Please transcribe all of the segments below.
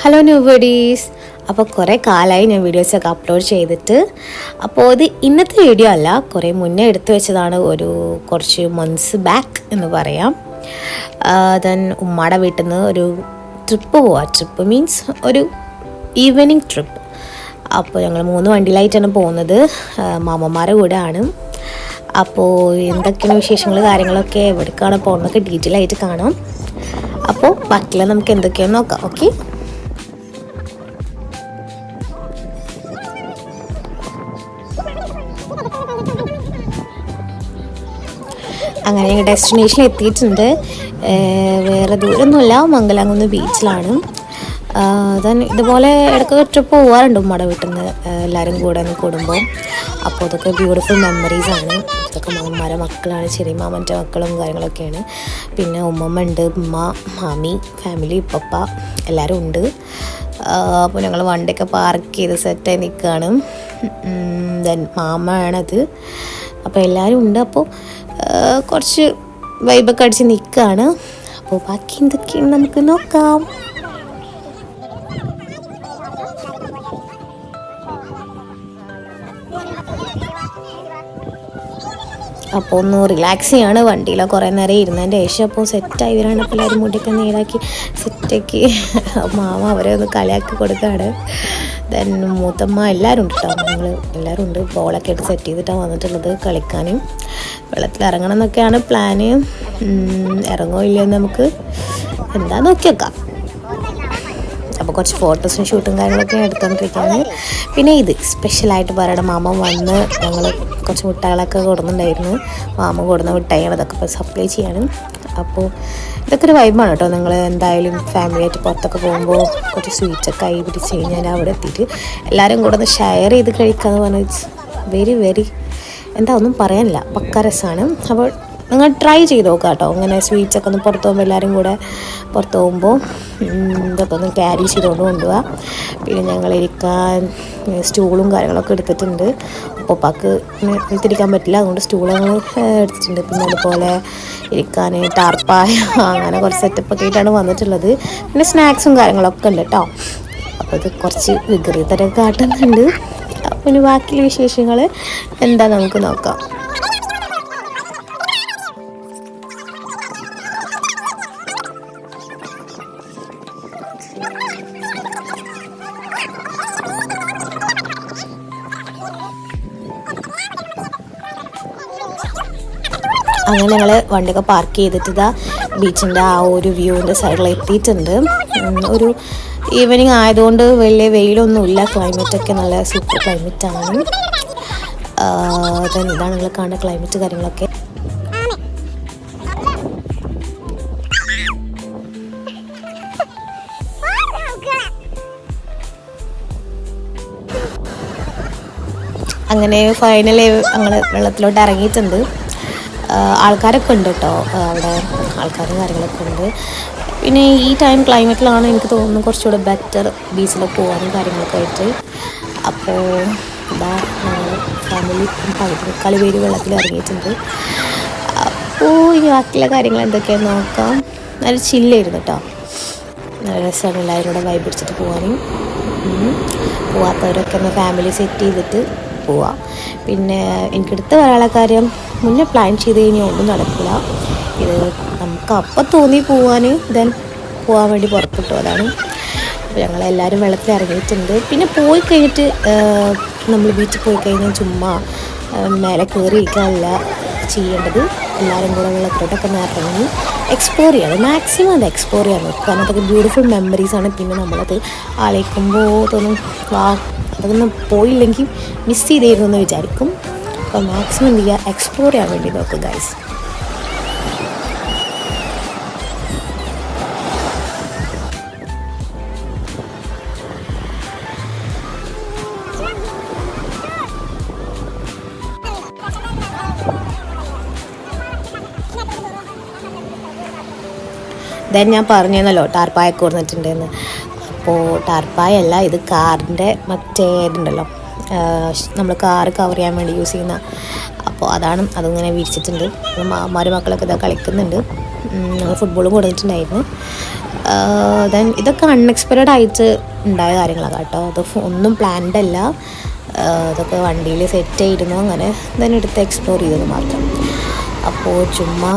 Hello ന്യൂബഡീസ്. അപ്പോൾ കുറേ കാലമായി ഞാൻ വീഡിയോസൊക്കെ അപ്ലോഡ് ചെയ്തിട്ട്. അപ്പോൾ ഇത് ഇന്നത്തെ വീഡിയോ അല്ല, കുറേ മുന്നേ എടുത്തു വെച്ചതാണ്, കുറച്ച് മന്ത്സ് ബാക്ക് എന്ന് പറയാം. ദെൻ ഉമ്മയുടെ വീട്ടിൽ നിന്ന് ഒരു ട്രിപ്പ് പോവാം. ട്രിപ്പ് മീൻസ് ഒരു ഈവനിങ് ട്രിപ്പ്. അപ്പോൾ ഞങ്ങൾ 3 വണ്ടിയിലായിട്ടാണ് പോകുന്നത്, മാമന്മാരുടെ കൂടെ ആണ്. അപ്പോൾ എന്തൊക്കെയാണ് വിശേഷങ്ങൾ കാര്യങ്ങളൊക്കെ എവിടേക്കാണ് പോകുന്നതൊക്കെ ഡീറ്റെയിൽ ആയിട്ട് കാണാം. അപ്പോൾ ബാക്കിയുള്ള നമുക്ക് എന്തൊക്കെയാണെന്ന് നോക്കാം. ഓക്കെ, അങ്ങനെ ഞങ്ങൾ ഡെസ്റ്റിനേഷനിൽ എത്തിയിട്ടുണ്ട്. വേറെ ദൂരമൊന്നുമില്ല, മംഗലാംകുന്ന് ബീച്ചിലാണ്. ദെൻ ഇതുപോലെ ഇടയ്ക്ക് ട്രിപ്പ് പോകാറുണ്ട് ഉമ്മയുടെ വീട്ടിൽ നിന്ന് എല്ലാവരും കൂടെ ഒന്ന് കൂടുമ്പോൾ. അപ്പോൾ അതൊക്കെ ബ്യൂട്ടിഫുൾ മെമ്മറീസാണ്. ഇതൊക്കെ മാമന്മാരുടെ മക്കളാണ്, ചെറിയ മാമൻ്റെ മക്കളും കാര്യങ്ങളൊക്കെയാണ്. പിന്നെ ഉമ്മമ്മ ഉണ്ട്, ഉമ്മ, മാമി, ഫാമിലി, പപ്പ എല്ലാവരും ഉണ്ട്. അപ്പോൾ ഞങ്ങൾ വണ്ടിയൊക്കെ പാർക്ക് ചെയ്ത് സെറ്റായി നിൽക്കുകയാണ്. ദെൻ മാമയാണത്. അപ്പോൾ എല്ലാവരും ഉണ്ട്. അപ്പോൾ കുറച്ച് വൈബൊക്കെ അടിച്ച് നിൽക്കുകയാണ്. അപ്പോൾ ബാക്കി എന്തൊക്കെയാണ് നമുക്ക് നോക്കാം. അപ്പോൾ ഒന്ന് റിലാക്സ് ചെയ്യാണ് വണ്ടിയിൽ കുറേ നേരം ഇരുന്നതിൻ്റെ ശേഷം. അപ്പോൾ സെറ്റായി വരാണ്. അപ്പോൾ എല്ലാവരും മുടിയൊക്കെ നേരാക്കി സെറ്റാക്കി മാമ അവരെ ഒന്ന് കളിയാക്കി കൊടുക്കുകയാണ്. ദെൻ മൂത്തമ്മ എല്ലാവരും ഉണ്ട് കേട്ടോ. ഞങ്ങൾ എല്ലാവരും ഉണ്ട്. ബോളൊക്കെ ഇട്ട് സെറ്റ് ചെയ്തിട്ടാണ് വന്നിട്ടുള്ളത് കളിക്കാനും. വെള്ളത്തിൽ ഇറങ്ങണം എന്നൊക്കെയാണ് പ്ലാന്. ഇറങ്ങോ ഇല്ലയെന്ന് നമുക്ക് എന്താ നോക്കി വെക്കാം. അപ്പോൾ കുറച്ച് ഫോട്ടോസും ഷൂട്ടും കാര്യങ്ങളൊക്കെ എടുത്തുകൊണ്ടിരിക്കുകയാണ്. പിന്നെ ഇത് സ്പെഷ്യലായിട്ട് പറയണം, മാമ വന്ന് ഞങ്ങൾ കുറച്ച് മിഠായികളൊക്കെ കൊടുക്കുന്നുണ്ടായിരുന്നു. മാമ കൊടുന്ന മിഠായിയാണ് അതൊക്കെ ഇപ്പോൾ സപ്ലൈ ചെയ്യണം. അപ്പോൾ ഇതൊക്കെ ഒരു വൈബാണ് കേട്ടോ. നിങ്ങൾ എന്തായാലും ഫാമിലിയായിട്ട് പുറത്തൊക്കെ പോകുമ്പോൾ കുറച്ച് സ്വീറ്റ്സൊക്കെ കൈ പിടിച്ച് കഴിഞ്ഞാൽ അവിടെ എത്തിയിട്ട് എല്ലാവരും കൂടെ ഒന്ന് ഷെയർ ചെയ്ത് കഴിക്കാമെന്ന് പറഞ്ഞാൽ ഇറ്റ്സ് വെരി എന്താ ഒന്നും പറയാനില്ല, പക്ക രസമാണ്. അപ്പോൾ നിങ്ങൾ ട്രൈ ചെയ്ത് നോക്കാം കേട്ടോ. ഇങ്ങനെ സ്വീറ്റ്സൊക്കെ ഒന്ന് പുറത്ത് പോകുമ്പോൾ എല്ലാവരും കൂടെ പുറത്ത് പോകുമ്പോൾ ഇതൊക്കെ ഒന്ന് ക്യാരി ചെയ്തുകൊണ്ട് കൊണ്ടുപോവുക. പിന്നെ ഞങ്ങളിരിക്കാൻ സ്റ്റൂളും കാര്യങ്ങളൊക്കെ എടുത്തിട്ടുണ്ട്. ഉപ്പാക്ക് തിരിക്കാൻ പറ്റില്ല, അതുകൊണ്ട് സ്റ്റൂൾ ഞങ്ങൾ എടുത്തിട്ടുണ്ട്. പിന്നെ അതുപോലെ ഇരിക്കാൻ ടാർപ്പായ അങ്ങനെ കുറച്ച് സെറ്റപ്പൊക്കെ ആയിട്ടാണ് വന്നിട്ടുള്ളത്. പിന്നെ സ്നാക്സും കാര്യങ്ങളൊക്കെ ഉണ്ട് കേട്ടോ. അപ്പോൾ ഇത് കുറച്ച് വികൃതരൊക്കെ കാട്ടുന്നുണ്ട്. അപ്പോൾ ഇനി ബാക്കിയുള്ള വിശേഷങ്ങൾ എന്താ നമുക്ക് നോക്കാം. അങ്ങനെ ഞങ്ങൾ വണ്ടിയൊക്കെ പാർക്ക് ചെയ്തിട്ട് ഇതാ ബീച്ചിൻ്റെ ആ ഒരു വ്യൂവിൻ്റെ സൈഡിൽ എത്തിയിട്ടുണ്ട്. ഒരു ഈവനിങ് ആയതുകൊണ്ട് വലിയ വെയിലൊന്നുമില്ല, ക്ലൈമറ്റൊക്കെ നല്ല സൂപ്പർ ക്ലൈമറ്റാണ്. ഇതാണ് നിങ്ങൾ കാണുന്ന ക്ലൈമറ്റ് കാര്യങ്ങളൊക്കെ. അങ്ങനെ ഫൈനലി ഞങ്ങൾ വെള്ളത്തിലോട്ട് ഇറങ്ങിയിട്ടുണ്ട്. ആൾക്കാരൊക്കെ ഉണ്ട് കേട്ടോ, അവിടെ ആൾക്കാരും കാര്യങ്ങളൊക്കെ ഉണ്ട്. പിന്നെ ഈ ടൈം ക്ലൈമറ്റിലാണ് എനിക്ക് തോന്നുന്നു കുറച്ചുകൂടെ ബെറ്റർ ബീച്ചിലൊക്കെ പോകാനും കാര്യങ്ങളൊക്കെ ആയിട്ട്. അപ്പോൾ ഇതാ ഞങ്ങൾ ഫാമിലി 14 പേര് വെള്ളത്തിൽ ഇറങ്ങിയിട്ടുണ്ട്. അപ്പോൾ ഈ ബാക്കിയുള്ള കാര്യങ്ങൾ എന്തൊക്കെയാണെന്ന് നോക്കാം. നല്ല ചില്ലായിരുന്നു കേട്ടോ, നല്ല രസമാണ് എല്ലാവരും കൂടെ വൈബ് പിടിച്ചിട്ട് പോകാനും. പോവാത്തവരൊക്കെ ഒന്ന് ഫാമിലി സെറ്റ് ചെയ്തിട്ട് പോവാം. പിന്നെ എനിക്കെടുത്ത് പറയാനുള്ള കാര്യം, മുന്നേ പ്ലാൻ ചെയ്ത് കഴിഞ്ഞാൽ ഒന്നും നടക്കില്ല. ഇത് നമുക്ക് അപ്പം തോന്നി പോവാൻ, ദെൻ പോകാൻ വേണ്ടി പുറപ്പെട്ടു. അതാണ്. അപ്പോൾ ഞങ്ങളെല്ലാവരും വെള്ളത്തിൽ ഇറങ്ങിയിട്ടുണ്ട്. പിന്നെ പോയി കഴിഞ്ഞിട്ട് നമ്മൾ ബീച്ചിൽ പോയി കഴിഞ്ഞാൽ ചുമ്മാ മേലെ കയറി ഇരിക്കാനല്ല ചെയ്യേണ്ടത്. എല്ലാവരും കൂടെ വെള്ളത്തിലോട്ടൊക്കെ ഇറങ്ങി എക്സ്പ്ലോർ ചെയ്യണം. മാക്സിമം അത് എക്സ്പ്ലോർ ചെയ്യാൻ നോക്കുക. കാരണം അതൊക്കെ ബ്യൂട്ടിഫുൾ മെമ്മറീസാണ്. പിന്നെ നമ്മളത് ആലോചിക്കുമ്പോൾ തോന്നും അതൊന്നും പോയില്ലെങ്കിൽ മിസ് ചെയ്തിരുന്നു എന്ന് വിചാരിക്കും. അപ്പോൾ മാക്സിമം എന്ത് ചെയ്യുക, എക്സ്പ്ലോർ ചെയ്യാൻ വേണ്ടി നോക്കുക ഗൈസ്. ദെൻ ഞാൻ പറഞ്ഞല്ലോ ടാർപ്പായൊക്കെ കൊടുത്തിട്ടുണ്ടെന്ന്. അപ്പോൾ ടാർപ്പായല്ല, ഇത് കാറിൻ്റെ മറ്റേ ഇതുണ്ടല്ലോ, നമ്മൾ കാറ് കവർ ചെയ്യാൻ വേണ്ടി യൂസ് ചെയ്യുന്ന. അപ്പോൾ അതാണ്, അതിങ്ങനെ വിരിച്ചിട്ടുണ്ട്. മരുമക്കളൊക്കെ ഇതാ കളിക്കുന്നുണ്ട്. ഞങ്ങൾ ഫുട്ബോളും കൊടുത്തിട്ടുണ്ടായിരുന്നു. ദെൻ ഇതൊക്കെ അൺഎക്സ്പെക്റ്റഡ് ആയിട്ട് ഉണ്ടായ കാര്യങ്ങളാണ് കേട്ടോ. അത് ഒന്നും പ്ലാൻഡ് അല്ല. ഇതൊക്കെ വണ്ടിയിൽ സെറ്റ് ചെയ്തിരുന്നു. അങ്ങനെ തന്നെ എടുത്ത് എക്സ്പ്ലോർ ചെയ്തത് മാത്രം. അപ്പോൾ ചുമ്മാ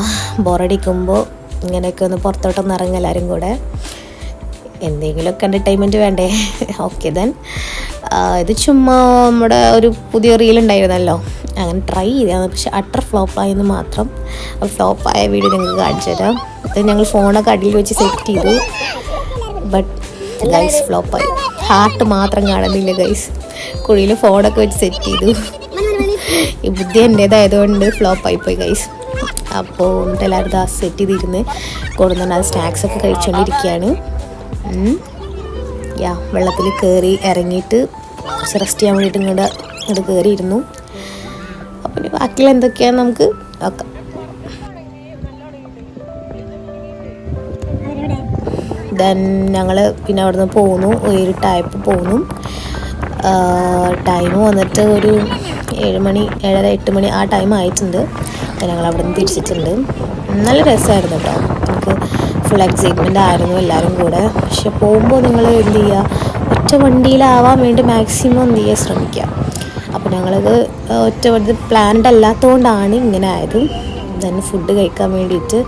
ബോറടിക്കുമ്പോൾ ഇങ്ങനെയൊക്കെ ഒന്ന് പുറത്തോട്ടൊന്ന് ഇറങ്ങുക എല്ലാവരും കൂടെ. എന്തെങ്കിലുമൊക്കെ എൻ്റർടൈൻമെൻറ്റ് വേണ്ടേ. ഓക്കെ ദെൻ ഇത് ചുമ്മാ നമ്മുടെ ഒരു പുതിയ റീൽ ഉണ്ടായിരുന്നല്ലോ, അങ്ങനെ ട്രൈ ചെയ്തതാണ്. പക്ഷെ അട്ടർ ഫ്ലോപ്പായെന്ന് മാത്രം. ഫ്ലോപ്പായ വീഡിയോ നിങ്ങൾക്ക് കാണിച്ചു തരാം. ഇത് ഞങ്ങൾ ഫോണൊക്കെ അടിയിൽ വെച്ച് സെറ്റ് ചെയ്തു. ബട്ട് ഗൈസ് ഫ്ലോപ്പായി. ഹാർട്ട് മാത്രം കാണുന്നില്ല ഗൈസ്. കുഴിയിൽ ഫോണൊക്കെ വെച്ച് സെറ്റ് ചെയ്തു. ഈ ബുദ്ധി എൻ്റേതായതുകൊണ്ട് ഫ്ലോപ്പായിപ്പോയി ഗൈസ്. അപ്പോൾ എന്നിട്ട് എല്ലാവരും ഇത് സെറ്റ് ചെയ്തിരുന്ന് കൊടുക്കുന്നുണ്ട്. അത് സ്നാക്സൊക്കെ കഴിച്ചുകൊണ്ടിരിക്കുകയാണ്. വെള്ളത്തിൽ കയറി ഇറങ്ങിയിട്ട് കുറച്ച് റെസ്റ്റ് ചെയ്യാൻ വേണ്ടിയിട്ട് ഇങ്ങോട്ട് കയറിയിരുന്നു. അപ്പം ഇനി ബാക്കിയുള്ള എന്തൊക്കെയാണെന്ന് നമുക്ക് നോക്കാം. ദെൻ ഞങ്ങൾ പിന്നെ അവിടെ നിന്ന് പോന്നു. ഇരുട്ടായപ്പോൾ പോന്നു. ടൈം വന്നിട്ട് ഒരു 7 മണി 7:30 8 മണി ആ ടൈം ആയിട്ടുണ്ട്. ഞങ്ങൾ അവിടെ നിന്ന് തിരിച്ചിട്ടുണ്ട്. നല്ല രസമായിരുന്നു കേട്ടോ. നമുക്ക് ഫുൾ എക്സൈറ്റ്മെൻ്റ് ആയിരുന്നു എല്ലാവരും കൂടെ. പക്ഷെ പോകുമ്പോൾ നിങ്ങൾ എന്ത് ചെയ്യുക, ഒറ്റ വണ്ടിയിലാവാൻ വേണ്ടി മാക്സിമം എന്ത് ചെയ്യുക ശ്രമിക്കുക. അപ്പോൾ ഞങ്ങളത് ഒറ്റ വണ്ടി പ്ലാൻഡ് അല്ലാത്തതുകൊണ്ടാണ് ഇങ്ങനെ ആയത്. തന്നെ ഫുഡ് കഴിക്കാൻ വേണ്ടിയിട്ട്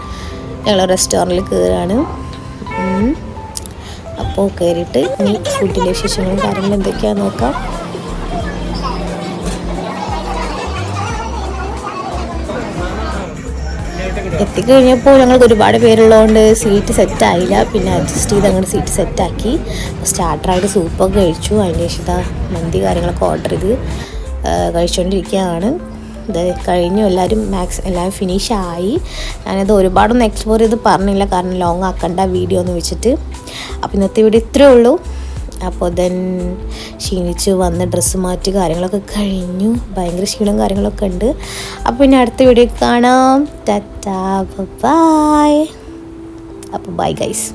ഞങ്ങൾ റെസ്റ്റോറൻറ്റിൽ കയറുകയാണ്. അപ്പോൾ കയറിയിട്ട് ഇനി ഫുഡിൻ്റെ വിശേഷങ്ങളും കാര്യങ്ങളും എന്തൊക്കെയാണെന്ന് നോക്കാം. എത്തിക്കഴിഞ്ഞപ്പോൾ ഞങ്ങൾക്ക് ഒരുപാട് പേരുള്ളതുകൊണ്ട് സീറ്റ് സെറ്റായില്ല. പിന്നെ അഡ്ജസ്റ്റ് ചെയ്ത് അങ്ങോട്ട് സീറ്റ് സെറ്റാക്കി. സ്റ്റാർട്ടറായിട്ട് സൂപ്പൊക്കെ കഴിച്ചു. അതിൻ്റെ ശേഷം മന്തി കാര്യങ്ങളൊക്കെ ഓർഡർ ചെയ്ത് കഴിച്ചുകൊണ്ടിരിക്കുകയാണ്. ഇത് കഴിഞ്ഞു. എല്ലാവരും ഫിനിഷായി. ഞാനത് ഒരുപാടൊന്നും എക്സ്പ്ലോർ ചെയ്ത് പറഞ്ഞില്ല, കാരണം ലോങ് ആക്കണ്ട വീഡിയോ എന്ന് വെച്ചിട്ട്. അപ്പോൾ ഇന്നത്തെ വീഡിയോ ഇത്രയേ ഉള്ളൂ. അപ്പോൾ ദെൻ ക്ഷീണിച്ച് വന്ന് ഡ്രസ്സ് മാറ്റി കാര്യങ്ങളൊക്കെ കഴിഞ്ഞു. ഭയങ്കര ക്ഷീണം കാര്യങ്ങളൊക്കെ ഉണ്ട്. അപ്പോൾ ഇനി അടുത്ത വീഡിയോ കാണാം. Tata bye. അപ്പോൾ ബൈ ഗൈസ്.